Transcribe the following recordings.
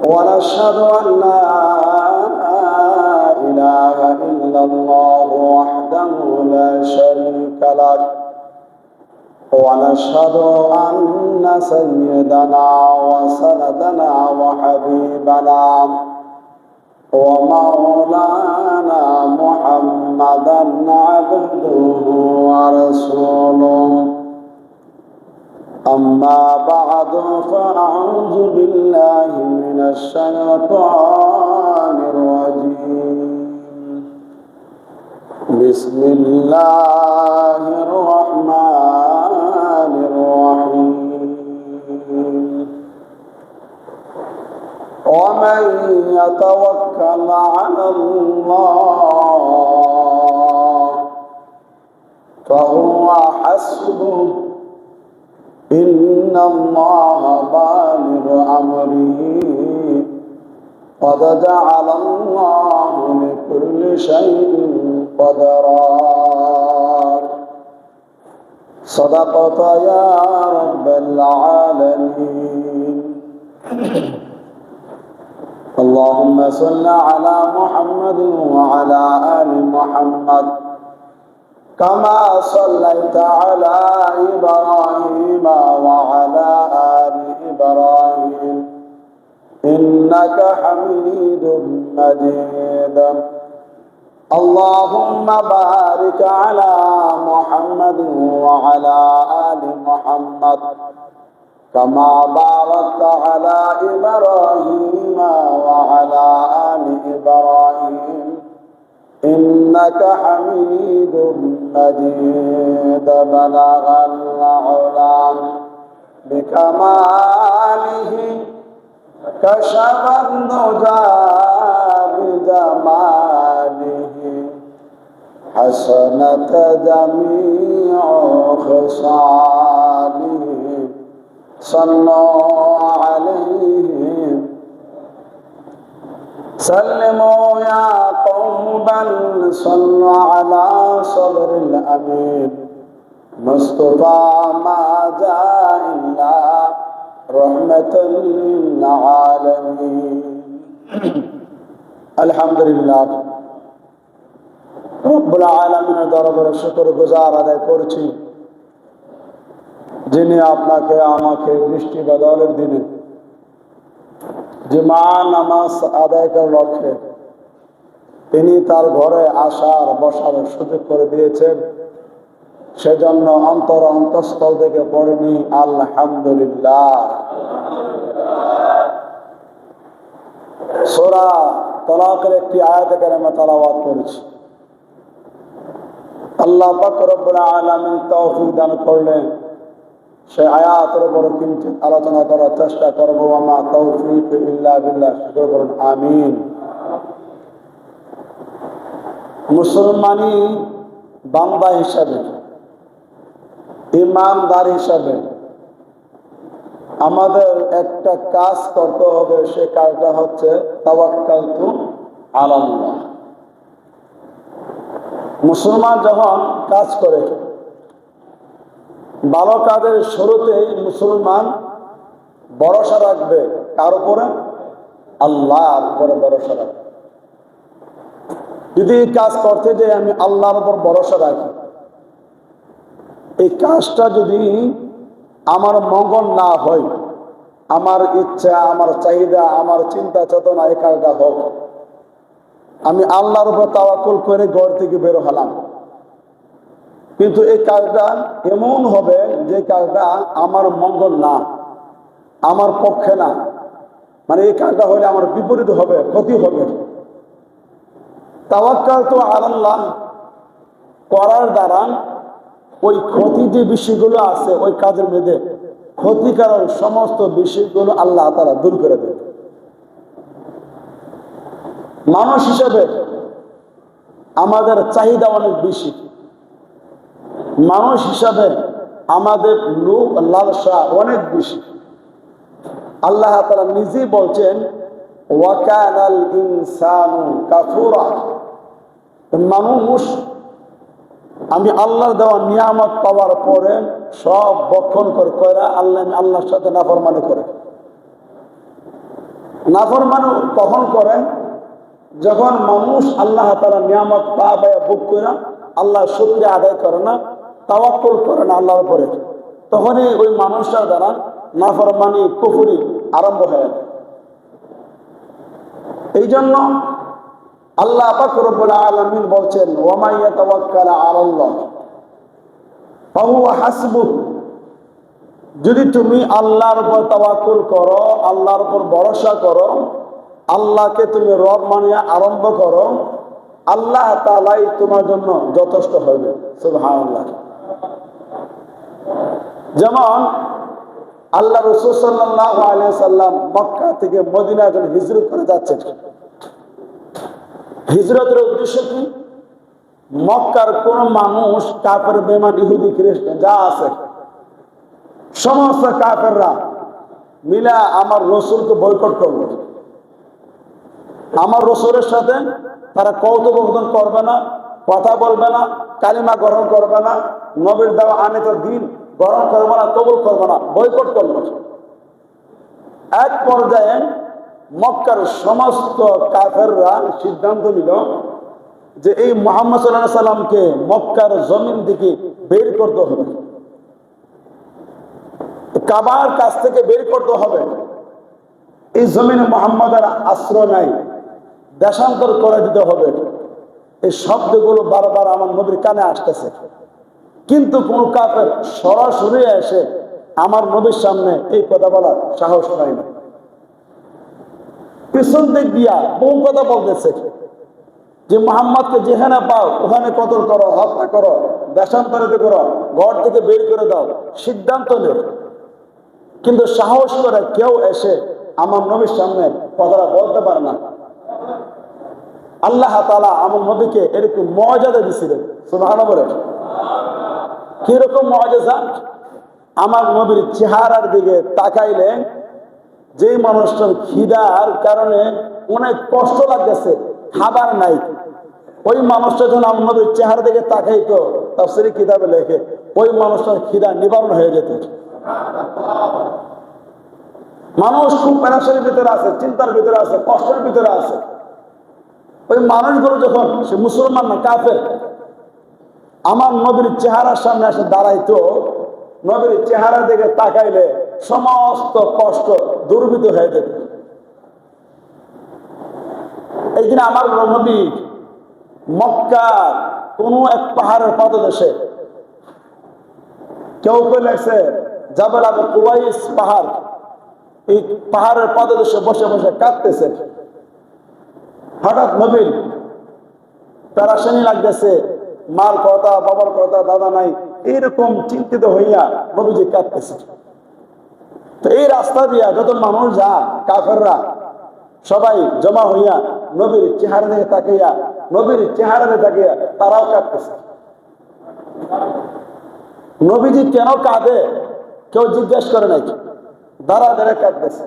ونشهد أن لا إله إلا الله وحده لا شريك له ونشهد أن سيدنا وسندنا وحبيبنا ومولانا محمدا عبده ورسوله أما بعد فأعوذ بالله من الشيطان الرجيم بسم الله الرحمن الرحيم ومن يتوكل على الله فهو حسبه إن الله بالغ أمره قد جعل الله لكل شيء قدرا صدقت يا رب العالمين اللهم صل على محمد وعلى آل محمد كما صليت على إبراهيم وعلى آل إبراهيم إنك حميد مجيد اللهم بارك على محمد وعلى آل محمد كما باركت على إبراهيم وعلى آل إبراهيم إنك حميد مجيد بلغ العلا بكماله كشف الدجى بجماله حسنت جميع خصاله صلوا عليه سلموا يا قوم بل صلوا على صدر الأمين مصطفى ما جاء إلا رحمة للعالمين الحمد لله রব্বুল আলামিনের দরবারে শুকর গুজার আদায় করছি যিনি আপনাকে আমাকে বৃষ্টি বাদলের দিনে জুমা নামাজ আদায় করার লক্ষ্যে তিনি তার ঘরে আসার বসার সুযোগ করে দিয়েছেন সেজন্য অন্তঃস্থল থেকে পড়েনি আলহামদুলিল্লাহ। সূরা তালাকের একটি আয়াতে কারিমা তেলাওয়াত করেছি। আল্লাহ পাক রব্বুল আলামিন তৌফিক দান করলেন সে আয়াতের উপর কিঞ্চিত আলোচনা করার চেষ্টা করবো। আমা তৌফিক ইল্লা বিল্লাহ। শুকর করুন আমিন। মুসলমানি বান্দা হিসাবে, ইমানদার হিসাবে আমাদের একটা কাজ করতে হবে। সে কাজটা হচ্ছে তাওয়াক্কালতু আলাল্লাহ। মুসলমান যখন কাজ করে, ভালো কাজের শুরুতেই মুসলমান ভরসা রাখবে কার উপরে? আল্লাহর উপরে ভরসা রাখবে। যদি কাজ করতে যে আমি আল্লাহর উপর ভরসা রাখি, এই কাজটা যদি আমার মঙ্গল না হয়, আমার ইচ্ছা, আমার চাহিদা, আমার চিন্তা চেতনা এই কাজটা হোক, আমি আল্লাহর উপর তাওয়াক্কুল করে ঘর থেকে বের হলাম, কিন্তু এই কাজটা এমন হবে যে কাজটা আমার মঙ্গল না, আমার পক্ষে না, মানে এই কাজটা হলে আমার বিপরীত হবে, ক্ষতি হবে। তাওয়াক্কালতু আলাল্লাহ করার দ্বারা ওই ক্ষতি যে বিষয়গুলো আছে ওই কাজের মধ্যে ক্ষতিকারক সমস্ত বিষয়গুলো আল্লাহ তাআলা দূর করে দেবে। মানুষ হিসেবে আমাদের চাহিদা অনেক বেশি, মানুষ হিসাবে আমাদের লোভ লালসা অনেক বেশি। আল্লাহ তাআলা নিজেই বলছেন ওয়া কানাল ইনসানু কাফুরা, মানুষ আমি আল্লাহর দেওয়া নিয়ামত পাওয়ার পরে সব বক্ষণ করে আল্লাহর সাথে নাফরমানি করে। নাফরমানি কখন করেন? যখন মানুষ আল্লাহ তাআলার নিয়ামত পায় ভোগ করে না, আল্লাহর শুকরিয়া আদায় করে না, তাওয়াক্কুল করে না আল্লাহর উপরে, তখনই ওই মানুষটার দ্বারা নাফরমানি কুফরি আরম্ভ হয়ে যায়। এই জন্য আল্লাহ পাক রব্বুল আলামিন বলছেন, ওয়া মান ইয়াতাওয়াক্কাল আলাল্লাহ ফাহুয়া হাসবুহ। যদি তুমি আল্লাহর উপর তাওয়াক্কুল করো, আল্লাহর উপর ভরসা করো, আল্লাহকে তুমি রব মানিয়া আরম্ভ করো, আল্লাহ তাআলাই তোমার জন্য যথেষ্ট হবে। সুবহানাল্লাহ। যেমন আল্লাহ রাসূল সাল্লাল্লাহু আলাইহি সাল্লাম মক্কা থেকে মদিনায় যখন হিজরত করে যাচ্ছেন, হিজরতের উদ্দেশ্য কি? মক্কার কোন মানুষ, কাফের, বেঈমান, ইহুদি, খ্রিস্টান যা আছে সমস্ত কাফেররা মিলা আমার রাসূলকে বয়কট করবে। আমার রাসূলের সাথে তারা কৌতুকবোধন করবে না, কথা বলবে না, কালিমা গ্রহণ করবে না, নবীর দেওয়া আনিত দিন গ্রহণ করবে না, কবুল করবে না, বয়কট করবে। এক পর্যায়ে মক্কার সমস্ত কাফেররা সিদ্ধান্ত নিল যে এই মুহাম্মদ সাল্লাল্লাহু আলাইহি সাল্লামকে মক্কার জমিন থেকে বের করতে হবে, কাবার কাছ থেকে বের করতে হবে। এই জমিনে মুহাম্মদের আশ্রয় নাই, দেশান্তর করে দিতে হবে। এই শব্দগুলো বারবার আমার নবীর কানে আসতেছে, কিন্তু কোন কাফের সরাসরি এসে আমার নবীর সামনে এই কথা বলার সাহস পায় না। পিছন দিক দিয়া বহু কথা বলতেছে যে মুহাম্মদকে যেখানে পাও ওখানে কতল করো, হত্যা করো, দেশান্তরিত করো, ঘর থেকে বের করে দাও, সিদ্ধান্ত নেও। কিন্তু সাহস করে কেউ এসে আমার নবীর সামনে কথাটা বলতে পারে না। আল্লাহ তাআলা আমার নবীকে এরকম মুআজিজা দিয়েছিলেন। সুবহানাল্লাহ বলেন। কিরকম মুআজিজা? আমার নবীর চেহারার দিকে তাকাইলে যে মানুষটার খিদার কারণে অনেক কষ্ট লাগতেছে, খাবার নাই, ওই মানুষটা যখন আমার নবীর চেহারা দিকে তাকাইতো, তাফসীরে কিতাবে লেখে ওই মানুষটার খিদা নিবারণ হয়ে যেত। মানুষ খুব পেরেশানির ভিতরে আছে, চিন্তার ভিতরে আছে, কষ্টের ভিতরে আছে। ওই মানুষগুলো যখন, সে মুসলমান না কাফের, আমার নবীর চেহারার সামনে এসে দাঁড়াইতো, নবীর চেহারা দিকে তাকাইলে সমস্ত কষ্ট দূরীভূত হয়ে যেত। এই দিন আমার নবী মক্কার কোন এক পাহাড়ের পাদদেশে, কেউ কেউ লেখছে জাবাল আবু কুবাইস পাহাড়, এই পাহাড়ের পাদদেশে বসে বসে কাঁদতেছেন। হঠাৎ নবীর পেরেশানি লাগতেছে, মার কথা, বাবার কথা, দাদা নাই, এইরকম চিন্তিত হইয়া নবীজি কাঁদতেছে। তো এই রাস্তা দিয়া যত মানুষ যা, কাফেররা সবাই জমা হইয়া নবীর চেহারা দিকে তাকাইয়া, নবীর চেহারা দিকে তাকাইয়া তারাও কাঁদতেছে। নবীজি কেন কাঁদে কেউ জিজ্ঞেস করে নাই, দাঁড়া দাঁড়া কাঁদতেছে।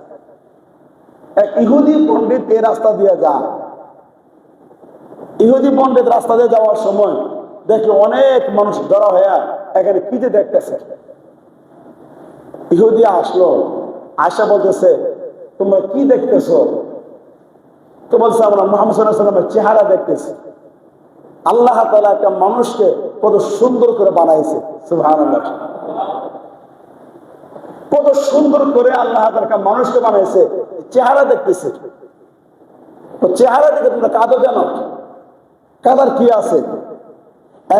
এক ইহুদি পণ্ডিত এই রাস্তা দিয়ে যা, ইহুদি পণ্ডিত রাস্তা দিয়ে যাওয়ার সময় দেখলো অনেক মানুষ জড়ো হইয়া এখানে কি যে দেখতেছে। ইহুদি আসলো, আয়সা বলতেছে তোমরা কি দেখতেছো? তো বলছে আমরা মুহাম্মদ সাল্লাল্লাহু আলাইহি ওয়াসাল্লামের চেহারা দেখতেছি। আল্লাহ তাআলা একটা মানুষকে কত সুন্দর করে বানাইছে। সুবহানাল্লাহ। কত সুন্দর করে আল্লাহ তাআলা একটা মানুষকে বানাইছে, চেহারা দেখতেছে। তো চেহারা দেখে তোমরা কাঁদো কেন? কাঁদার কি আছে?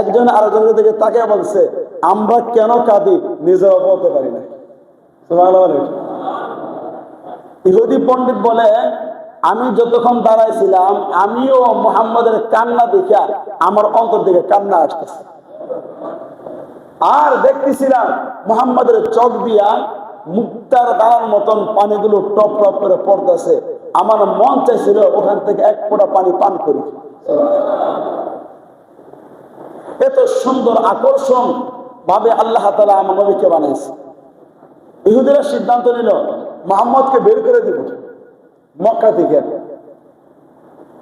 একজন আরেকজনের দিকে তাকিয়ে বলছে আমরা কেন কাঁদি নিজেও বলতে পারি না। সুবহানাল্লাহ। ইহুদি পণ্ডিত বলে আমি যতক্ষণ দাঁড়াইছিলাম আমিও মুহাম্মদের কান্না দেখে আমার অন্তর থেকে কান্না আসতেছে, আর দেখতেছিলাম মুহাম্মদের চোখ দিয়া মুক্তার দাঁড়ার মতন পানিগুলো টপ টপ করে পড়তেছে। আমার মন চাইছিল ওখান থেকে এক ফোঁটা পানি পান করি। এত সুন্দর আকর্ষণ ভাবে আল্লাহ তাআলা আমার নবীকে বানাইছে। ইহুদিরা সিদ্ধান্ত নিল মুহাম্মদকে বের করে দিব মক্কা থেকে।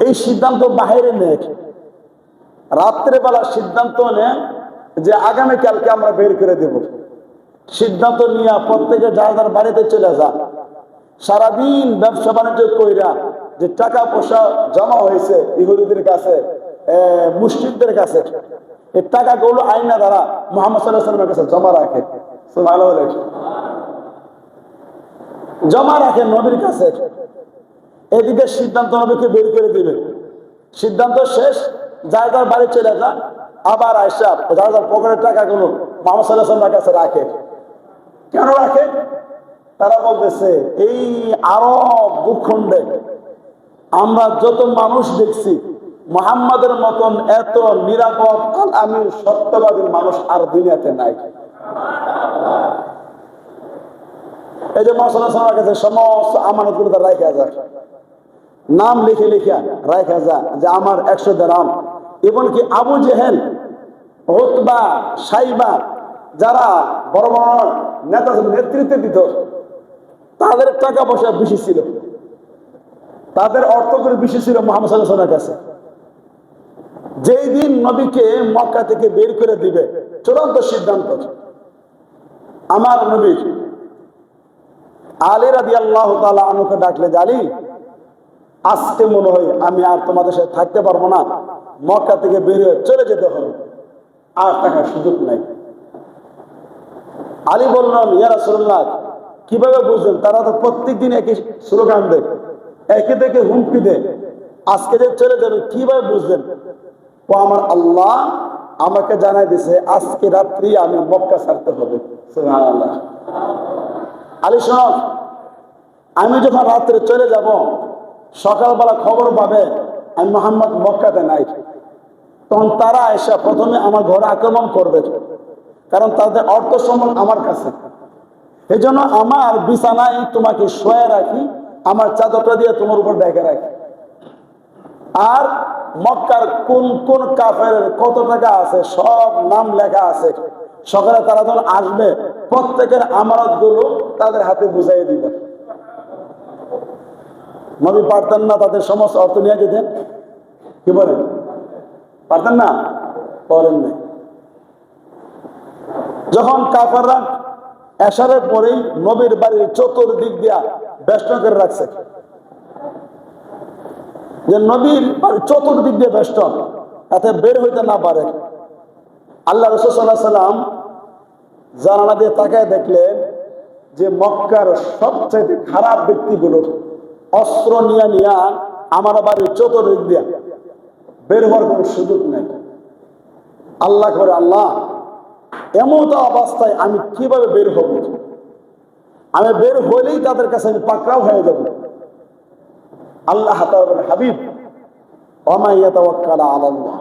এই সিদ্ধান্ত বাহিরে নেই, রাত্রে বেলা সিদ্ধান্ত নেয় যে আগামীকালকে আমরা বের করে দেব। সিদ্ধান্ত নিয়ে প্রত্যেকে যার যার বাড়িতে চলে যা। সারাদিন ব্যবসা বাণিজ্য কইরা যে টাকা পয়সা জমা হয়েছে ইহুদিদের কাছে, মুশরিকদের কাছে, এই টাকাগুলো আইনা দ্বারা মুহাম্মদ সাল্লাল্লাহু আলাইহি ওয়াসাল্লামের কাছে জমা রাখে। সুবহানাল্লাহ। জমা রাখে নবীর কাছে। এদিকে সিদ্ধান্ত নবীকে বের করে দিবে, সিদ্ধান্ত শেষ, যার যার বাড়ি চলে যান, আবার আয়সা যার যার পকেটের টাকাগুলো মুহাম্মদ সাল্লাল্লাহু আলাইহি ওয়াসাল্লামের কাছে রাখে। কেন রাখে? তারা বলতেছে এই আরব ভূখণ্ডে আমরা যত মানুষ দেখছি মুহাম্মাদের মতন এত নিরাপদ আল আমিন সত্যবাদী মানুষ আর দুনিয়াতে নাই। এই যে মুহাম্মদ সাল্লাল্লাহু আলাইহি ওয়াসাল্লামের কাছে সমস্ত আমানতগুলো তারা রাখা যায়, নাম লিখে লিখে রাখা যায় যে আমার 100 দিরহাম। এমনকি আবু জেহেল, উতবা, সাইবা যারা বড় বড় নেতা নেতৃত্ব দিত, তাদের টাকা পয়সা বেশি ছিল, তাদের অর্থ করে বেশি ছিল মুহাম্মদ সাল্লাল্লাহু আলাইহি ওয়াসাল্লামের কাছে। যেই দিন নবীকে মক্কা থেকে বের করে দিবে, চূড়ান্ত সিদ্ধান্ত, আমার নবী আলী রাদিয়াল্লাহু তাআলা আনহুকে ডাকলে, আলী আজকে মনে হয় আমি আর তোমাদের সাথে থাকতে পারবো না, মক্কা থেকে বের হয়ে চলে যেতে হবে, আর থাকার সুযোগ নাই। আলী বললেন, ইয়া রাসূলুল্লাহ, কিভাবে বুঝলেন? তারা তো প্রত্যেকদিন একই স্লোগান দেয়, একে থেকে হুমকি দেয়, আজকে যে চলে যাবে কিভাবে বুঝলেন? ও আমার আল্লাহ আমাকে জানাই দিছে আজকে রাত্রি আমি মক্কা ছাড়তে হবে। সুবহানাল্লাহ। আলী শোন, আমি যখন রাত্রে চলে যাব, সকালবেলা খবর পাবে আমি মুহাম্মদ মক্কাতে নাই, তখন তারা এসে প্রথমে আমার ঘরে আক্রমণ করবে, কারণ তাদের অর্থ সম্পদ আমার কাছে। এই জন্য আমার বিছানায় তোমাকে শোয়ে রাখি, আমার চাদরটা দিয়ে তোমার উপর ডেকে রাখি। আর মক্কার কোন কোন কাফের কত টাকা আছে সব নাম লেখা আছে। সকালে তারা যখন আসবে প্রত্যেকের আমানত গুলো তাদের হাতে বুঝাই দিবে। নবী পারতেন না তাদের সমস্ত অর্থ নিয়ে যেতেন? কি বলেন? পারতেন না? করেন নাই। যখন কাফেররা এশারের পরেই নবীর বাড়ির চতুর্দিক দিয়া বেষ্টন করে রাখছে, যে নবীর বাড়ির চতুর্দিক দিয়ে বেষ্টন, তাতে বের হইতে না পারে। আল্লাহ রাসূল সাল্লাল্লাহু আলাইহি ওয়াসাল্লাম জানালা দিয়ে তাকায় দেখলেন যে মক্কার সবচেয়ে খারাপ ব্যক্তিগুলো অস্ত্র নিয়ে নিয়ে আমার বাড়ির চতুর্দিক দিয়া বের হওয়ার কোনো সুযোগ নেই। আল্লাহ করে, আল্লাহ এমন অবস্থায় আমি কিভাবে বের হব? আমি বের হইলেই তাদের কাছে আমি পাকড়াও হয়ে যাব। আল্লাহ তাআলা হাবিব, ওয়া ইয়াতাওয়াক্কাল আলাল্লাহ,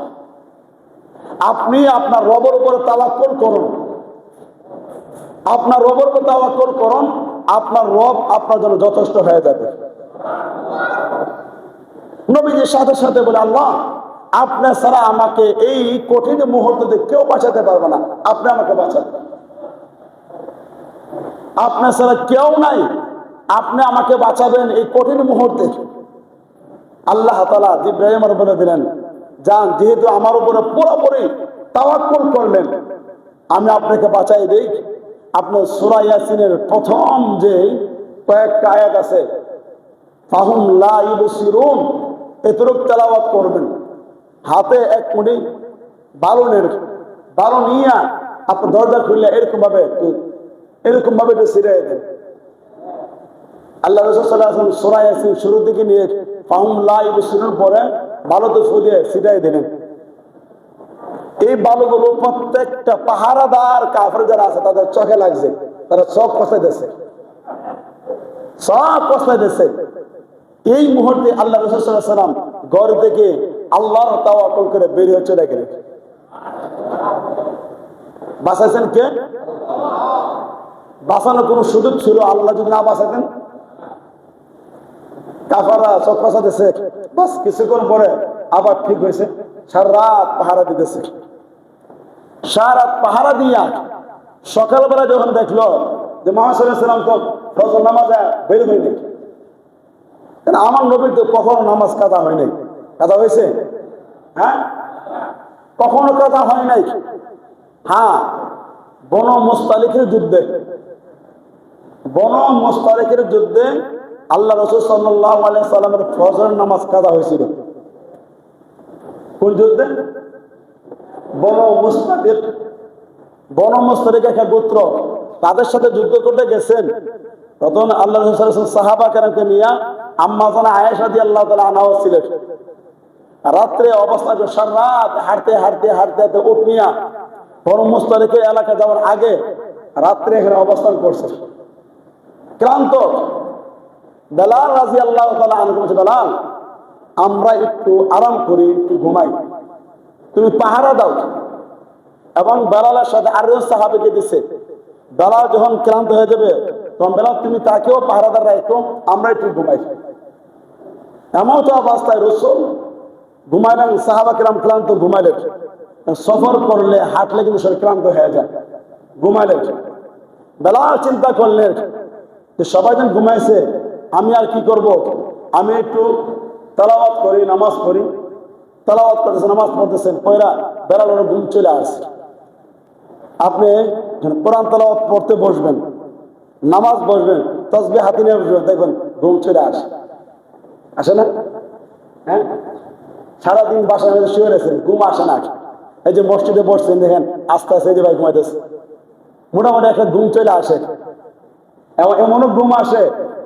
আপনি আপনার রবের উপর তাওয়াক্কুল করুন, আপনার রবের উপর তাওয়াক্কুল করুন, আপনার রব আপনার জন্য যথেষ্ট হয়ে যাবে। নবীজির সাথে সাথে বলে, আল্লাহ আপনি ছাড়া আমাকে এই কঠিন মুহূর্তে কেউ বাঁচাতে পারবে না, আপনি আমাকে বাঁচাবেন। আপনার ছাড়া কেউ নাই, আপনি আমাকে বাঁচাবেন এই কঠিন মুহূর্তে। আল্লাহ তাআলা ইব্রাহিমের বলে দিলেন, যান, যেহেতু আমার উপরে পুরোপুরি তাওয়াক্কুল করলেন, আমি আপনাকে বাঁচাই দেই। আপনি সূরা ইয়াসিনের প্রথম যে কয়েকটা আয়াত আছে, ফাহুম লা ইবসিরুন, এতটুকু তেলাওয়াত করবেন। হাতে এক মুঠি বালু নিয়ে আপনি দরজা খুললে এরকম ভাবে একটু ছিড়ে দেন। আল্লাহ রাসূল সাল্লাল্লাহু আলাইহি ওয়াসাল্লাম সূরা ইয়াসিন শুরুর দিকে নিয়ে ফাহুম লা ইবসিরুন পরে বালুতে ফু দিয়ে ছিটাই দিলেন। এই বালুগুলো প্রত্যেকটা পাহারাদার কাফের যারা আছে তাদের চোখে লাগছে, তারা চোখ কষাইতেছে, সব কষাইতেছে। এই মুহূর্তে আল্লাহ রাসূল সাল্লাল্লাহু আলাইহি ওয়াসাল্লাম ঘর থেকে আল্লাহর তাওয়াক্কুল করে বের হয়ে চলে গেলেন। বাঁচাইছেন কে? বাঁচানোর কোনো সুযোগ ছিল? আল্লাহ যদি না বাঁচাতেন, কাফাররা চোখ কষাইতেছে, বাস কিছুক্ষণ পরে আবার ঠিক হয়েছে। সারা রাত পাহারা দিতেছে, সারা রাত পাহারা দিয়া সকালবেলা যখন দেখলো যে মুহাম্মদ সাল্লাল্লাহু আলাইহি ওয়াসাল্লাম তো ফজর নামাজে বের হয়নি, কেন আমার নবীর তো কখনো নামাজ কাজা হয় নাই। কাজা হয়েছে? হ্যাঁ, কখনো কাজা হয় নাই। হ্যাঁ, বনু মুস্তালিকের যুদ্ধে আল্লাহ রাসূল সাল্লাল্লাহু আলাইহি সাল্লামের ফজর নামাজ কাজা হয়েছিল কোন যুদ্ধে? বনু মুস্তালিক একটা গোত্র, তাদের সাথে যুদ্ধ করতে গেছেন। তখন আল্লাহ রাসূল সাল্লাল্লাহু আলাইহি ওয়াসাল্লাম সাহাবা কেরামকে নিয়ে আম্মা জানা আয়েশা রাদিয়াল্লাহু তাআলা আনহা ছিলেন। রাত্রে অবস্থান করে সারা রাত হাঁটতে হাঁটতে হাঁটতে হাঁটতে উট নিয়ে বনু মুস্তালিকের এলাকা যাওয়ার আগে রাত্রে এখানে অবস্থান করছে, ক্লান্ত। বেলাল রাদিয়াল্লাহু তাআলা আনহু বলেছে, বেলাল আমরা একটু আরাম করি, একটু ঘুমাই, তুমি পাহারা দাও। এবং বেলালের সাথে আরো সাহাবীকে দিছে। বেলাল যখন ক্লান্ত হয়ে যাবে তখন বেলাল তুমি তাকেও পাহারাদার রাখো, আমরা একটু ঘুমাই। এমন তো অবস্থায় রাসূল ঘুমাইলেন, সাহাবা কিরাম ক্লান্ত ঘুমাইলেন। সফর করলে হাঁটলে কিন্তু শরীর ক্লান্ত হয়ে যায়, ঘুমাইলেন। বেলাল চিন্তা করলেন যে সবাই যখন ঘুমাইছে আমি আর কি করব, আমি একটু তেলাওয়াত করি, নামাজ পড়ি। তেলাওয়াত করতেছেন, নামাজ পড়তেছেন, পয়রা বেলালের ঘুম চলে আসে। আপনি কোরআন তেলাওয়াত পড়তে বসবেন, নামাজ বসবেন, তাসবিহ হাতে নিয়ে বসবেন, দেখবেন ঘুম চলে আসে না? হ্যাঁ, সারাদিন বাসার মধ্যে শুয়ে রয়েছেন, ঘুম আসে না। এই যে মসজিদে বসছেন, দেখেন আস্তে আস্তে এই যে ভাই ঘুমাইতেছে, মোটামুটি একটা ঘুম চলে আসে। এমনও ঘুম আসে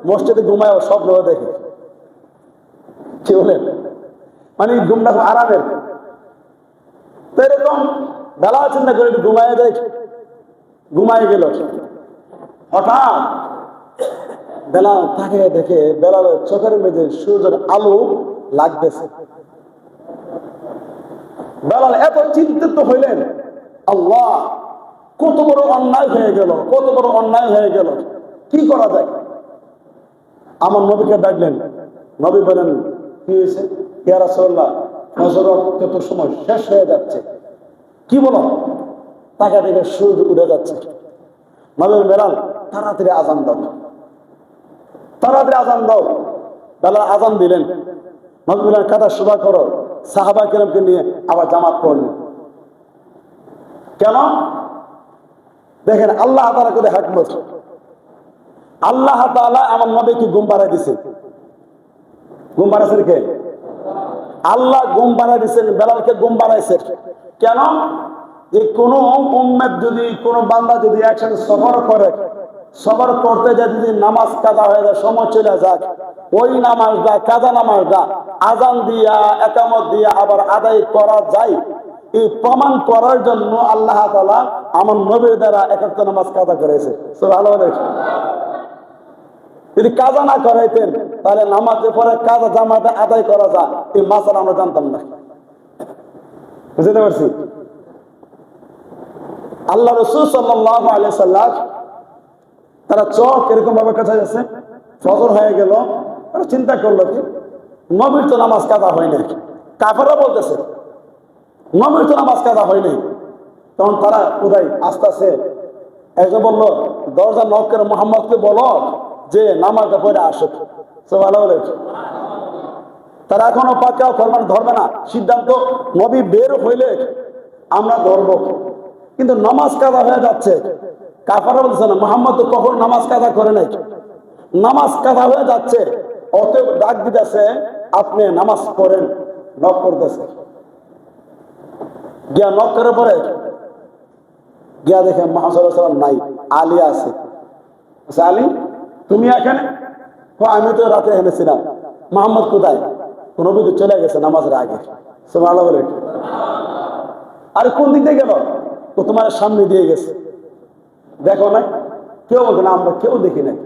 মসজিদে ঘুমায় স্বপ্ন দেখে। কি বলেন? মানে ঘুমটা খুব আরামের। তো এরকম বেলা চিন্তা করে ঘুমায় দেখ, ঘুমায় গেল। হঠাৎ বেলাল তাকে দেখে বেলালের চোখের মধ্যে সূর্যের আলো লাগতেছে। বেলাল এত চিন্তিত হইলেন, আল্লাহ কত বড় অন্যায় হয়ে গেল, কত বড় অন্যায় হয়ে গেল, কি করা যায়? আমার নবীকে ডাকলেন। নবী বলেন, কি হয়েছে? ইয়া রাসূলুল্লাহ, ফজরের যত সময় শেষ হয়ে যাচ্ছে। কি বলো? তাকে দেখে সূর্য উঠে যাচ্ছে। নবী বেলাল তাড়াতাড়ি আজান দাও, তাড়াতাড়ি আজান দাও। বেলাল আজান দিলেন। নবী বললেন, কাদা সুবা করো। সাহাবা কিরামকে নিয়ে আবার জামাত পড়লেন। কেন? দেখেন আল্লাহ তাআলা কোথায় হিকমত। আল্লাহ তাআলা আমার নবীকে ঘুম পাড়ায় দিয়েছেন। ঘুম পাড়াইছেন কে? আল্লাহ ঘুম পাড়ায় দিয়েছেন, বেলালকে ঘুম পাড়াইছেন। কেন? যে কোন উম্মত যদি, কোন বান্দা যদি একসাথে সফর করে, সফর করতে যায় যদি নামাজ কাজা হয়ে যায়, সময় চলে যায়, ওই নামাজটা কাজা নামাজটা আজান দিয়া একামত দিয়া আবার আদায় করা যায়, এই প্রমাণ করার জন্য আল্লাহ তাআলা আমার নবীর দ্বারা এক একটা নামাজ কাজা করেছে। সুবহানাল্লাহ। যদি কাজা না করাইতেন তাহলে নামাজের পরে কাজা জামাতে আদায় করা যায়, এই মাসালা আমরা জানতাম না। বুঝতে পারছি? আল্লাহ রাসূল সাল্লাল্লাহু আলাইহি সাল্লাম তারা চোখ এরকম ভাবে কাছে যাচ্ছে, ফজর হয়ে গেল। তারা চিন্তা করলো কি নবীর তো নামাজ কাজা হয় নাই। কাফেররা বলতেছে নবীর তো নামাজ কাজা হয় নাই। তখন তারা কোথায় আস্তে আস্তে একজন বললো, দরজা নক করে মুহাম্মদকে বলো যে নামাজটা পড়ে আসুক। সুবহানাল্লাহ। তারা এখনো পাক্কা ফরমান ধরবে না, সিদ্ধান্ত নবী বের হইলে আমরা ধরবো। কিন্তু নামাজ কাজা হয়ে যাচ্ছে। কাফেররা বলছে না, মুহাম্মদ তো কখন নামাজ কাজা করে নাই, নামাজ কাজা হয়ে যাচ্ছে, অতএব ডাক দিতেছে আপনি নামাজ পড়েন। নক করতেছে, গিয়া নক করে পরে গিয়া দেখে মুহাম্মদ সাল্লাল্লাহু আলাইহি ওয়াসাল্লাম নাই, আলী আছে। আলী তুমি এখানে? আমি তো রাতে এখানে ছিলাম। মুহাম্মদ কোথায়? নবী তো চলে গেছে নামাজের আগে। সুবহানাল্লাহ। আরে কোন দিক দিয়ে গেল? তো তোমার সামনে দিয়ে গেছে, দেখো না? কেউ বলবে না, আমরা কেউ দেখি নাই।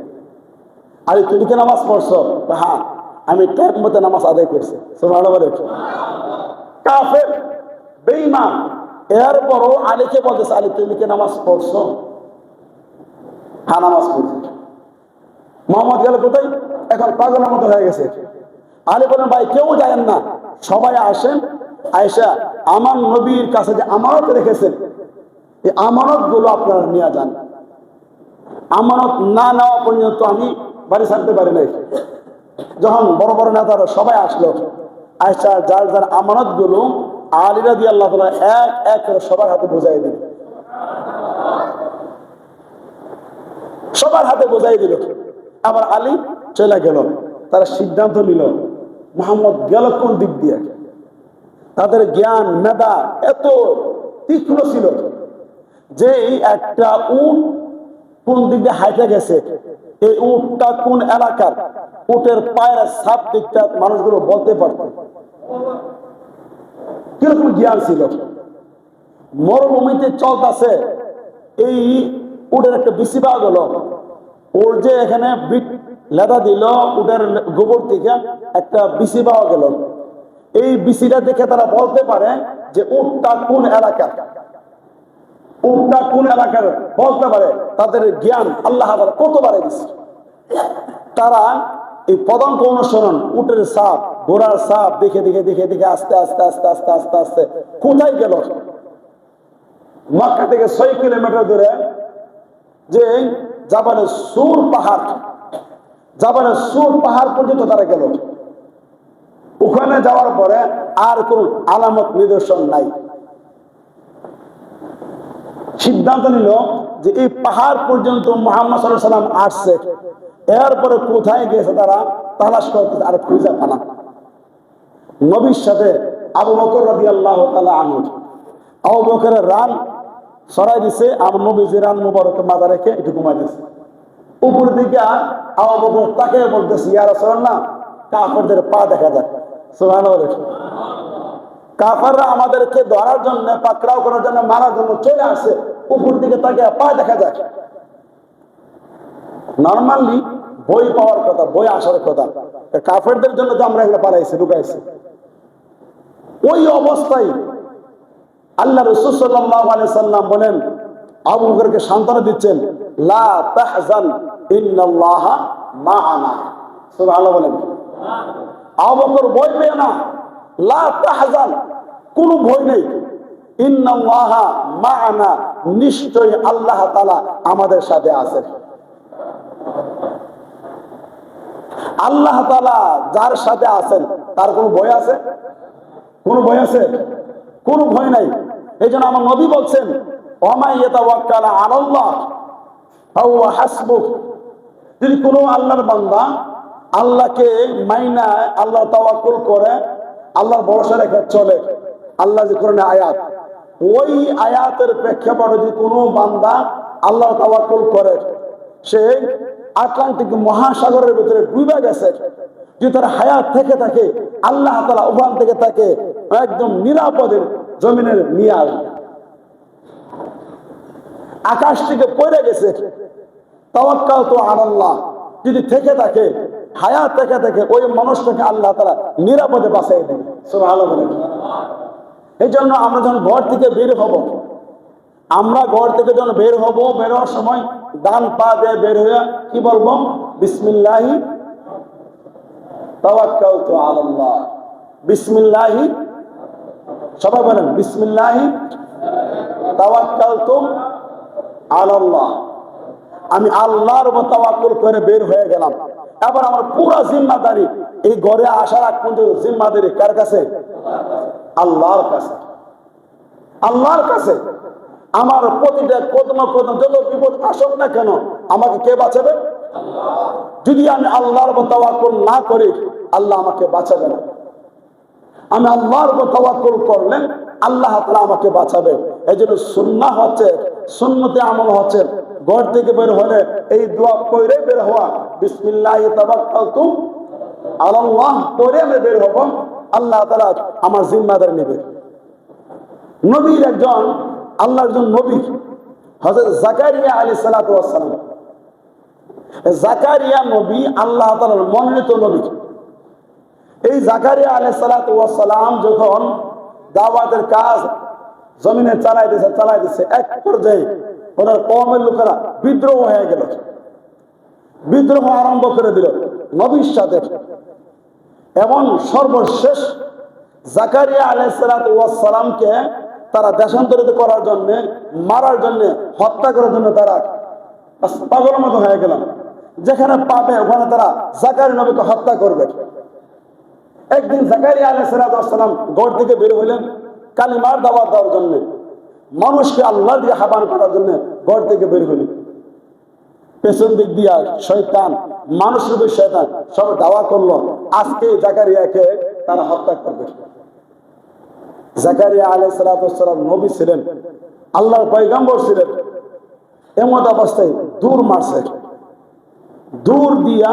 আরে তুমি কি নামাজ পড়ছো? হ্যাঁ, আমি টাইম মতো নামাজ আদায় করছি। সুবহানাল্লাহ। কাফের বেঈমান এরপরও আলীকে বলতেছে, আলী তুমি কি নামাজ পড়ছো? হ্যাঁ, নামাজ পড়ছি। মোহাম্মদ গেল কোথায়? এখন পাগলের মতো হয়ে গেছে। আলী বলেন, ভাই কেউ যায়েন না, সবাই আসেন, আয়েশা আমার নবীর কাছে যে আমানত রেখেছেন এই আমানত গুলো আপনারা নিয়ে যান। আমানত না নেওয়া পর্যন্ত আমি বাড়ি ছাড়তে পারি নাই। যখন বড় বড় নেতারা সবাই আসলো, আয়েশা যার যার আমানত গুলো আলী রাদিয়াল্লাহু তাআলা এক এক করে সবার হাতে বোঝাই দিল। সবার হাতে বোঝাই দিল। আবার আলী চলে গেল। তারা সিদ্ধান্ত নিল মুহাম্মদ গেল কোন দিক দিয়ে। তাদের জ্ঞান মেধা এত তীক্ষ্ণ ছিল যে একটা উট কোন দিক দিয়ে হাইটে গেছে, এই উটটা কোন এলাকার, উটের পায়ের ছাপ দিকটা মানুষগুলো বলতে পারত। কিরকম জ্ঞান ছিল। মরুভূমিতে চলতেছে, এই উটের একটা বিসি পাওয়া গেল, ওর যে এখানে বিট লেদা দিল উটের গোবর থেকে একটা বিসি পাওয়া গেল। এই বিসিটা দেখে তারা বলতে পারে যে উটটা কোন এলাকার, উটটা কোন এলাকার বলতে পারে। তাদের জ্ঞান আল্লাহ কত বাড়ে দিচ্ছে। তারা এই পদাঙ্ক অনুসরণ, উটের সাপ ঘোড়ার সাপ দেখে দেখে দেখে দেখে আস্তে আস্তে আস্তে আস্তে আস্তে আস্তে কোথায় গেল, মক্কা থেকে 6 কিলোমিটার দূরে যে জাবালে সুর পাহাড়, জাবালে সুর পাহাড় পর্যন্ত তারা গেল। ওখানে যাওয়ার পরে আর কোন আলামত নিদর্শন নাই। সিদ্ধান্ত নিল যে এই পাহাড় পর্যন্ত মুহাম্মদ সাল্লাল্লাহু আলাইহি ওয়াসাল্লাম আসছে, এরপরে কোথায় গেছে তারা তালাশ করতেছে, আর খুঁজে পানা। নবীর সাথে আবু বকর রাদিয়াল্লাহু তাআলা আনহু, আবু বকরের রান সরাই দিছে, আমার নবীজি রান মুবারক মাথা রেখে একটু ঘুমাই দিছে। উপর দিকে আবু বকর তাকে বলতেছে, ইয়া রাসূলুল্লাহ, কাফেরদের পা দেখা যায়। সুবহানাল্লাহ। কাফেররা আমাদেরকে ধরার জন্য, পাকড়াও করার জন্য, মারার জন্য চলে আসে, উপর দিকে তাকে পা দেখা যায়। নরমালি বই পাওয়ার কথা, বই আসার কথা, কাফেরদের জন্য তো আমরা এগুলো পালাইছি, ঢুকাইছি। ওই অবস্থায় আল্লাহ রাসূল সাল্লাল্লাহু আলাইহি সাল্লাম বলেন, আবু বকরকে সান্ত্বনা দিচ্ছেন, লা তাহজান ইন্নাল্লাহা মা'ানা। সুবহানাল্লাহ বলেন। আবু বকর ভয় পেও না, লা তাহজান, কোনো ভয় নেই, ইন্নাল্লাহা মা'ানা, নিশ্চয়ই আল্লাহ তাআলা আমাদের সাথে আছেন। আল্লাহ তাআলা যার সাথে আছেন তার কোনো ভয় আছে? কোনো ভয় আছে? কোনো ভয় নাই। এই জন্য আমার নবী বলছেন, ওয়া ইয়াতাওয়াক্কাল আলাল্লাহ ফাহুয়া হাসবুক। যদি কোনো আল্লাহর বান্দা আল্লাহকে মাইনা আল্লাহ তাওয়াক্কুল করে, আল্লাহর ভরসা রেখে চলে, আল্লাহ যে কোরআনে আয়াত, ওই আয়াতের প্রেক্ষাপটে যদি কোনো বান্দা আল্লাহ তাওয়াক্কুল করে, সে আটলান্টিক মহাসাগরের ভিতরে ডুবে গেছে, যদি তার হায়াত থেকে থাকে, আল্লাহ তাআলা ওখান থেকে তাকে একদম নিরাপদে জমিনের নিয়ে আসবে। আকাশ থেকে পড়ে গেছে, তাওয়াক্কালতু আলাল্লাহ যদি থেকে থাকে, হায়াত থেকে থাকে, ওই মানুষটাকে আল্লাহ তাআলা নিরাপদে বাঁচিয়ে দেবে। সুবহানাল্লাহ। এই জন্য আমরা যখন ঘর থেকে বের হব, আমরা ঘর থেকে যখন বের হব, বের হওয়ার সময় ডান পা দিয়ে বের হয়ে কি বলবো? বিসমিল্লাহি তাওয়াক্কালতু আলাল্লাহ। বিসমিল্লাহি, সবাই বলেন বিসমিল্লাহি তাওয়াক্কালতু আলাল্লাহ। আমি আল্লাহর উপর তাওয়াক্কুল করে বের হয়ে গেলাম। এবার আমার পুরো জিম্মাদারি, এই ঘরে আসার আগ পর্যন্ত জিম্মাদারি কার কাছে? আল্লাহর কাছে। আল্লাহর কাছে। আমার প্রতিটা কদম কদম যত বিপদ আসুক না কেন, আমাকে কে বাঁচাবে? যদি আমি আল্লাহর উপর তাওয়াক্কুল না করি, আল্লাহ আমাকে বাঁচাবে না। আমি আল্লাহর উপর তাওয়াক্কুল করলে আল্লাহ তাআলা আমাকে বাঁচাবে। এই জন্য সুন্নাহ হচ্ছে, সুন্নতে আমল হচ্ছে, ঘর থেকে বের হলে এই দোয়া পড়ে বের হওয়া, বিসমিল্লাহি তাওয়াক্কালতু আলাল্লাহ পড়ে আমি বের হব, আল্লাহ তাআলা আমার জিম্মাদারি নেবে। নবীর একজন, আল্লাহর একজন নবী হযরত জাকারিয়া আলাইহিস সালাতু ওয়াস সালাম। জাকারিয়া নবী আল্লাহ তাআলার মনোনীত নবী। এই জাকারিয়া আলাইহিস সালাতু ওয়াস সালাম যখন দাওয়াতের কাজ জমিনে চালাইতেছে, এক পর্যায়ে ওনার কওমের লোকেরা বিদ্রোহ হয়ে গেল, বিদ্রোহ আরম্ভ করে দিল নবীর সাথে। এবং সর্বশেষ জাকারিয়া আলাইহিস সালাতু ওয়াস সালামকে তারা দেশান্তরিত করার জন্য, মারার জন্য, হত্যা করার জন্য তারা পাগলের মতো হয়ে গেল। যেখানে পাবে ওখানে তারা জাকারিয়া নবীকে হত্যা করবে। একদিন জাকারিয়া আলাইহিস সালাতু ওয়াস সালাম ঘর থেকে বের হইলেন কালিমার দাওয়াত দেওয়ার জন্য, মানুষকে আল্লাহর দিকে আহ্বান করার জন্য ঘর থেকে বের হইলেন। পেছন দিক দিয়া শয়তান, মানুষের শয়তান সব দাওয়া করলো আজকে জাকারিয়াকে তারা হত্যা করবে। জাকারিয়া আলাইহিস সালাম নবী ছিলেন, আল্লাহর পয়গম্বর ছিলেন। এমন অবস্থায় দূর মারছে, দূর দিয়া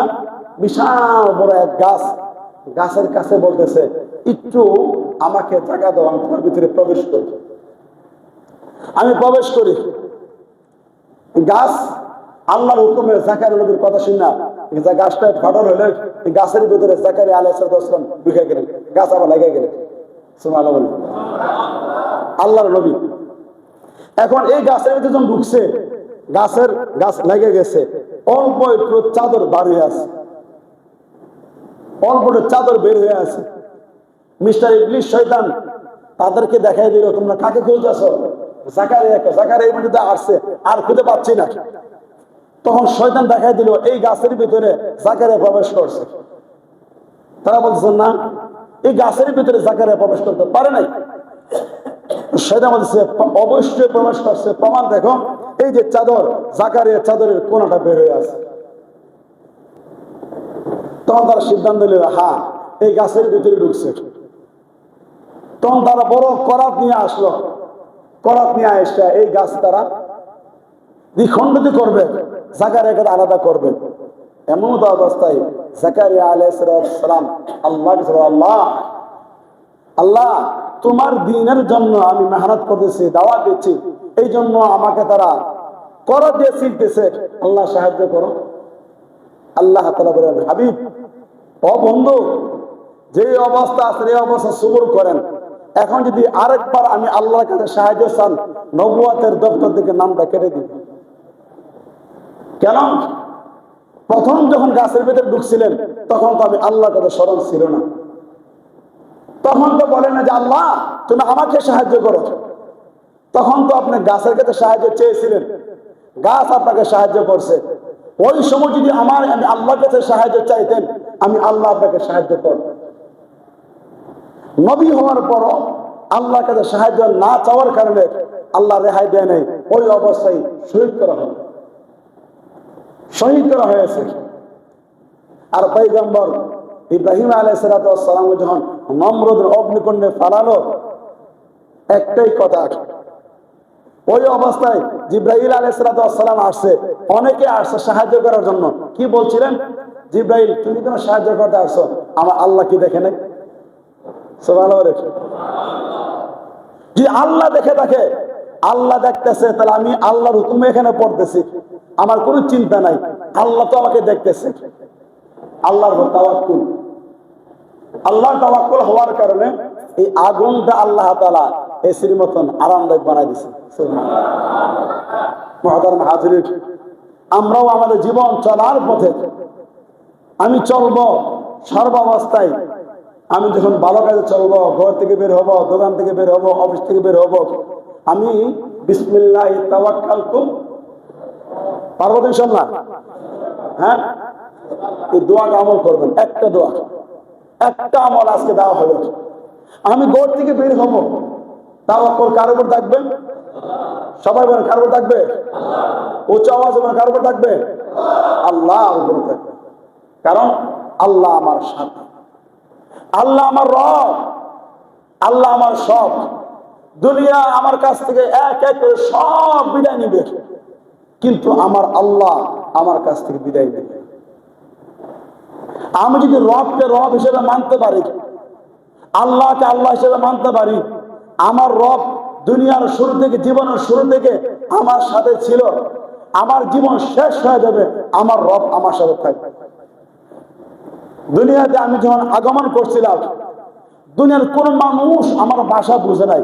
বিশাল বড় এক গাছ, গাছের কাছে বলতেছে একটু আমাকে জায়গা দাও, আমি তোমার ভিতরে প্রবেশ করি। আমি প্রবেশ করি। গাছ আল্লাহর হুকুমে জাকারিয়া নবীর কথা শুনে গাছটা ফাটল হলে গাছের ভিতরে জাকারিয়া আলাইহিস সালাম ঢুকে গেলেন, গাছ আবার লেগে গেলেন। সুবহানাল্লাহ বলেন। আল্লাহর নবী এখন এই গাছের ভিতরে যখন ঢুকছে, গাছ লেগে গেছে, অল্প একটু চাদর বার হয়ে আছে, অল্প একটু চাদর বের হয়ে আছে। মিস্টার ইবলিস শয়তান তাদেরকে দেখাই দিল, তোমরা কাকে খুঁজতেছ? জাকারিয়াকে। জাকারিয়া এই মধ্যে আসছে, আর খুঁজে পাচ্ছি না। তখন শয়তান দেখাই দিল এই গাছের ভিতরে জাকারিয়া প্রবেশ করছে। তারা বলছেন না, এই গাছের ভিতরে জাকারিয়া প্রবেশ করতে পারে নাই। শয়তান বলছে অবশ্যই প্রবেশ করছে, প্রমাণ দেখো, এই যে চাদর, জাকারিয়া চাদরের কোনাটা বের হয়ে আছে। তখন তারা সিদ্ধান্ত নিল হ্যাঁ এই গাছের ভিতরে ঢুকছে। তখন তারা বড় করাত নিয়ে আসলো, করাত নিয়ে আসলে এই গাছ তারা দ্বিখণ্ডিত করবে, জাকারিয়াকে আলাদা করবে। এমন অবস্থায় জাকারিয়া আলাইহিস সালাম আল্লাহকে বলল, আল্লাহ আল্লাহ তোমার দ্বীনের জন্য আমি মেহনত করতেছি, দাওয়াত দিচ্ছি, এই জন্য আমাকে তারা করাত দিয়ে ছিলতেছে, আল্লাহ সাহায্য করো। আল্লাহ তাআলা বলেন, হাবিব ও বন্ধু, যে অবস্থা আছে এই অবস্থা সবর করেন। এখন যদি আরেকবার আমি আল্লাহর কাছে সাহায্য চান, নবুয়তের দপ্তর থেকে নামটা কেটে দিই। কেন? প্রথম যখন গাছের ভেতরে ঢুকছিলেন তখন তো আমি আল্লাহর কাছে স্মরণ ছিল না, তখন তো বলে না যে আল্লাহ তুমি আমাকে সাহায্য করো। তখন তো আপনি গাছের কাছে সাহায্য চেয়েছিলেন, গাছ আপনাকে সাহায্য করছে। ওই সময় যদি আমি আল্লাহর কাছে সাহায্য চাইতেন, আমি আল্লাহ আপনাকে সাহায্য করব। নবী হওয়ার পরও আল্লাহর কাছে সাহায্য না চাওয়ার কারণে আল্লাহ রেহাই দেয় নাই, ওই অবস্থায় শহীদ করা হয়, শহীদ করা হয়েছে। আর পয়গম্বর ইব্রাহিম আলাইহিস সালাম যখন নমরুদের অগ্নিকুণ্ডে ফালালো, একটাই কথা, ওই অবস্থায় জিব্রাইল আলাইহিস সালাম আসছে, অনেকে আসছে সাহায্য করার জন্য। কি বলছিলেন? জিব্রাইল তুমি কেন সাহায্য করতে আসছো? আমার আল্লাহ কি দেখে নাই? সুবহানাল্লাহ। যদি আল্লাহ দেখে থাকে, আল্লাহ দেখতেছে, তাহলে আমি আল্লাহর হুকুমে এখানে পড়তেছি, আমার কোনো চিন্তা নাই, আল্লাহ তো আমাকে দেখতেছে। আল্লাহর তাওয়াক্কুল, আল্লাহর তাওয়াক্কুল হওয়ার কারণে এই আগুনটা আল্লাহ তাআলা এসির মতন আরামদায়ক বানাই দিয়েছে। সুবহানাল্লাহ। মুহতারাম হাজিরিন, আমরাও আমাদের জীবন চলার পথে আমি চলবো সর্বাবস্থায়। আমি যখন ভালো কাজে চলবো, ঘর থেকে বের হব, দোকান থেকে বের হব, অফিস থেকে বের হব, আমি বিসমিল্লাহি তাওয়াক্কালতু, পারবো তো ইনশাআল্লাহ? হ্যাঁ, এই দোয়াটা আমল করবেন। একটা দোয়া, একটা আমল আজকে দেওয়া হলো। আমি ঘর থেকে বের হব, তাওয়াক্কুল কার উপর থাকবে? সবাই বলেন কার উপর থাকবে? উচ্চ আওয়াজ বলেন কার উপর থাকবে? আল্লাহর উপর থাকবে। কারণ আল্লাহ আমার সাথী, আল্লাহ আমার রব, আল্লাহ আমার সব। দুনিয়া আমার কাছ থেকে এক এক করে সব বিদায় নিবে, কিন্তু আমার আল্লাহ আমার কাছ থেকে বিদায় নেবে। আমি যদি রবকে রব হিসেবে মানতে পারি, আল্লাহকে আল্লাহ হিসেবে মানতে পারি, আমার রব দুনিয়ার শুরু থেকে, জীবনের শুরু থেকে আমার সাথে ছিল, আমার জীবন শেষ হয়ে যাবে, আমার রব আমার সাথে থাকবে। দুনিয়াতে আমি যখন আগমন করছিলাম, দুনিয়ার কোন মানুষ আমার ভাষা বুঝে নাই,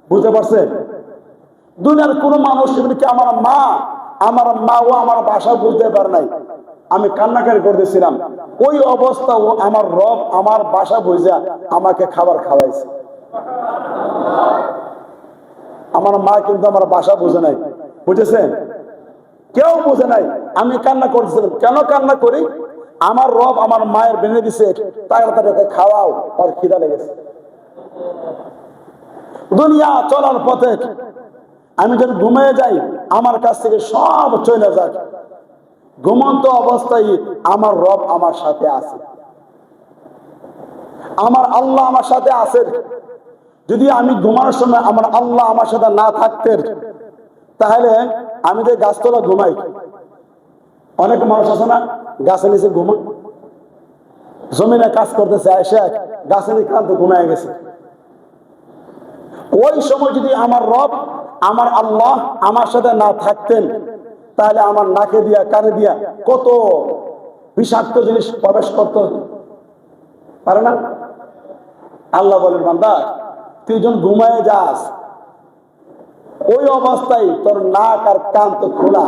বুঝতে পারছে? দুনিয়ার কোন মানুষ, এমনকি আমার মাও আমার ভাষা বুঝতে পারে নাই। আমি কান্নাকারি করতেছিলাম, ওই অবস্থা ও আমার রব আমার ভাষা বুঝা আমাকে খাবার খাওয়াইছে। আমার মা কিন্তু আমার ভাষা বুঝে নাই, বুঝেছেন? কেউ বুঝে নাই। আমি কান্না করতেছিলাম, কেন কান্না করি? আমার রব আমার মায়ের বেঁধে দিছে, তাড়াতাড়ি খাওয়াও, আর খিদা লেগেছে। দুনিয়া চলার পথে আমি যদি ঘুমিয়ে যাই, আমার কাছ থেকে সব চলে যায়। ঘুমন্ত অবস্থায় আমার রব আমার সাথে আছে, আমার আল্লাহ আমার সাথে আছেন। যদি আমি ঘুমানোর সময় আমার আল্লাহ আমার সাথে না থাকতেন, তাহলে আমি যে গাছতলা ঘুমাই, অনেক মানুষ আছে না গাছের নিচে ঘুমা, জমিনে কাজ করতেছে, এসে গাছের ক্লান্ত ঘুমায় গেছে। ওই সময় যদি আমার রব আমার আল্লাহ আমার সাথে না থাকতেন, তাহলে আমার নাকে দিয়া কানে দিয়া কত বিষাক্ত জিনিস প্রবেশ করত পারে না। আল্লাহ বলেন, বান্দা তুই যখন ঘুমায় যাস, ওই অবস্থায় তোর নাক আর কান তো খোলা,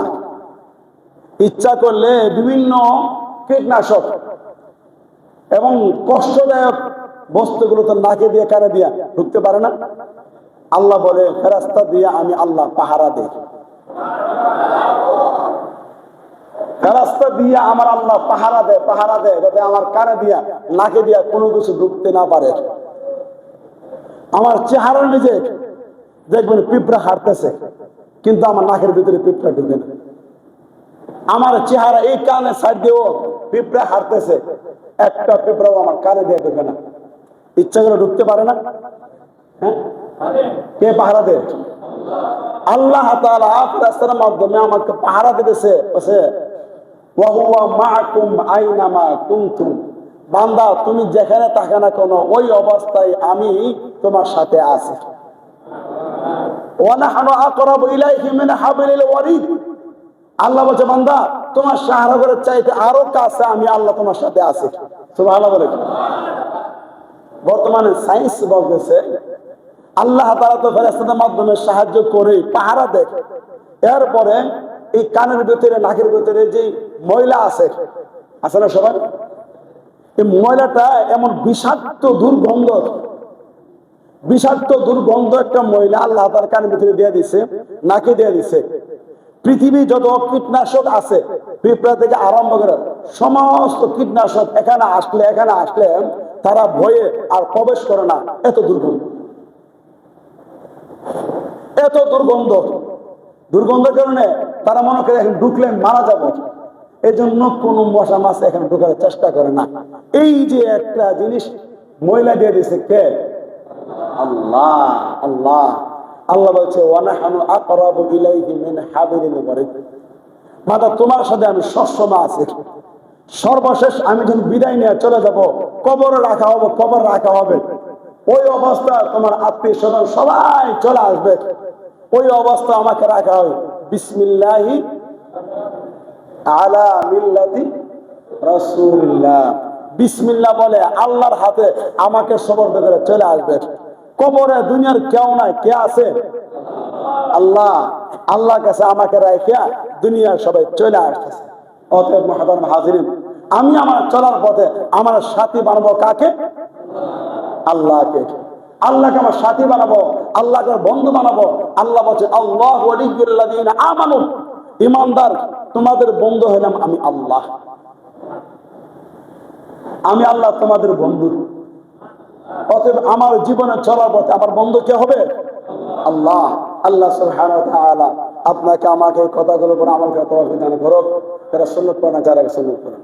ইচ্ছা করলে বিভিন্ন কীটনাশক এবং কষ্টদায়ক বস্তুগুলো তোর নাকে দিয়ে কানে দিয়া ঢুকতে পারে না। আল্লাহ বলে, ফেরেশতা দিয়ে আমি আল্লাহ পাহারা দেই, ফেরেশতা দিয়ে আমার আল্লাহ পাহারা দেয় যাতে আমার কানে দিয়া নাকে দিয়া কোনো কিছু ঢুকতে না পারে। আমার চেহারার নিজে দেখবেন পিঁপড়া হাঁটতেছে, কিন্তু আমার নাকের ভিতরে পিঁপড়া ঢুকে না। আমার চেহারা এই কানে সাইড দিয়েও পিঁপড়া হাঁটতেছে, একটা পিঁপড়াও আমার কানে দিয়ে ঢুকে না। ইচ্ছা করে ঢুকতে পারে না। হ্যাঁ, কে পাহারা দেয়? আল্লাহ তাআলা ফেরেশতার মাধ্যমে আমাকে পাহারা দিতেছে। ওয়া হুয়া মাআকুম আইনামা কুনতুম, বান্দা তুমি যেখানে থাকো না কেন, ওই অবস্থায় আমি তোমার সাথে আছি। ওয়া নাহনু আকরাবু ইলাইহি মিন হাবলিল ওয়ারিদ, আল্লাহ বলছে, বান্দা তোমার শাহরগের চাইতে আরো কাছে আমি আল্লাহ তোমার সাথে আছি। সুবহানাল্লাহ বলে। বর্তমানে সায়েন্স বলতেছে আল্লাহ তাআলা তো ফেরেশতাদের মাধ্যমে সাহায্য করে পাহারা দেয়। এরপরে এই কানের ভিতরে নাকের ভিতরে যে ময়লা আছে না সবাই, এই ময়লাটা এমন বিষাক্ত দুর্গন্ধ একটা ময়লা আল্লাহ তার কানের ভিতরে দিয়ে দিছে, নাকে দিয়ে দিছে। পৃথিবী যত কীটনাশক আছে, পিঁপড়া থেকে আরম্ভ করে সমস্ত কীটনাশক এখানে আসলে তারা ভয়ে আর প্রবেশ করে না। এত দুর্গন্ধের কারণে তারা মনে করে এখন ঢুকলে মারা যাবো, এই জন্য কোন মশা মাছ এখানে ঢুকার চেষ্টা করে না। এই যে একটা জিনিস ময়লা দিয়ে দিছে কে? আল্লাহ। আল্লাহ বলছে, ওয়া নাহনু আকরাবু ইলাইহি মিন হাবলিল ওয়ারিদ, মাতা তোমার সাথে আমি সবসময় আছি। সর্বশেষ আমি যখন বিদায় নিয়ে চলে যাব, কবর রাখা হবে, ওই অবস্থা তোমার আত্মীয় স্বজন সবাই চলে আসবে, ওই অবস্থা আমাকে রাখা হবে বিসমিল্লাহি আলা মিল্লাতি রাসূলিল্লাহ, বিসমিল্লাহ বলে আল্লাহর হাতে আমাকে সবর্দ করে চলে আসবে। কবরে দুনিয়ার কেউ নাই, কে আছে? আল্লাহ কাছে আমাকে রাখিয়া দুনিয়ার সবাই চলে আসতেছে। অতএব মুহতারাম হাজিরিন, আমি আমার চলার পথে আমার সাথী বানাবো কাকে? আল্লাহকে আমার সাথী বানাবো, আল্লাহকে বন্ধু বানাবো। আল্লাহ বলছে, আল্লাহু ওয়ালিয়্যুল্লাযীনা আমানু, ঈমানদার তোমাদের বন্ধু হলাম আমি আল্লাহ। আমি আল্লাহ তোমাদের বন্ধু। অতএব আমার জীবনে চলার পথে আমার বন্ধু কে হবে? আল্লাহ। আল্লাহ সুবহানাহু ওয়া তাআলা আপনাকে আমাকে এই কথাগুলোর উপর আমল করতে তৌফিক দান করুক। যারা সুন্নাত পড়েন, যারা সুন্নাত পড়েন।